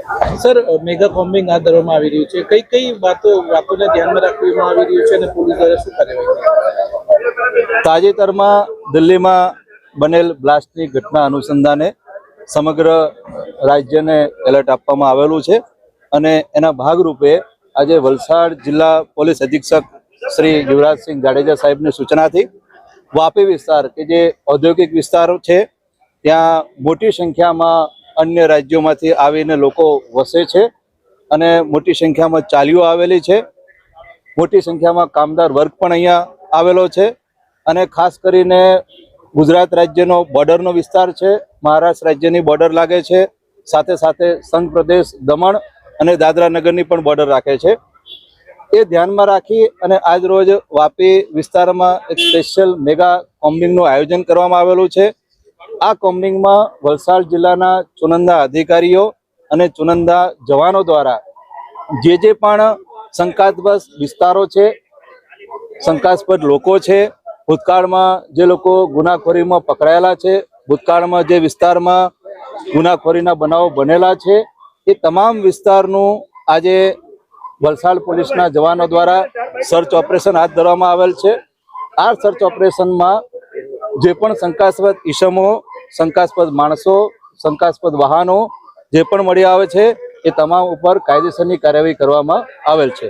Sir, mega combing હાથ ધરવામાં આવી રહ્યું છે. કઈ કઈ વાતોને ધ્યાનમાં રાખવામાં આવી રહ્યું છે અને પોલીસ દ્વારા શું કાર્યવાહી? તાજેતરમાં દિલ્હીમાં બનેલ બ્લાસ્ટની ઘટના અનુસંધાને સમગ્ર રાજ્યને એલર્ટ આપવામાં આવેલું છે અને એના ભાગરૂપે આજે વલસાડ જિલ્લા પોલીસ અધિક્ષક શ્રી યુવરાજસિંહ જાડેજા સાહેબની સૂચનાથી વાપી વિસ્તાર કે જે ઔદ્યોગિક વિસ્તારો છે ત્યાં મોટી સંખ્યામાં અન્ય રાજ્યોમાંથી આવીને લોકો વસે છે અને મોટી સંખ્યામાં ચાલીઓ આવેલી છે. મોટી સંખ્યામાં કામદાર વર્ગ પણ અહીંયા આવેલો છે અને ખાસ કરીને ગુજરાત રાજ્યનો બોર્ડરનો વિસ્તાર છે, મહારાષ્ટ્ર રાજ્યની બોર્ડર લાગે છે, સાથે સાથે સંઘ પ્રદેશ દમણ અને દાદરા નગરની પણ બોર્ડર રાખે છે. એ ધ્યાનમાં રાખી અને આજ રોજ વાપી વિસ્તારમાં એક સ્પેશિયલ મેગા કોમ્બિંગનું આયોજન કરવામાં આવેલું છે. આ કોમ્બિંગમાં વલસાડ જિલ્લાના ચુનંદા અધિકારીઓ અને ચુનંદા જવાનો દ્વારા જે પણ શંકાસ્પદ વિસ્તારો છે, શંકાસ્પદ લોકો છે, ભૂતકાળમાં જે લોકો ગુનાખોરીમાં પકડાયેલા છે, ભૂતકાળમાં જે વિસ્તારમાં ગુનાખોરીના બનાવો બનેલા છે, એ તમામ વિસ્તારનું આજે વલસાડ પોલીસના જવાનો દ્વારા સર્ચ ઓપરેશન હાથ ધરવામાં આવેલ છે. આ સર્ચ ઓપરેશનમાં જે પણ શંકાસ્પદ ઈસમો, શંકાસ્પદ માણસો, શંકાસ્પદ વાહનો જે પણ મળી આવે છે એ તમામ ઉપર કાયદેસરની કાર્યવાહી કરવામાં આવેલ છે.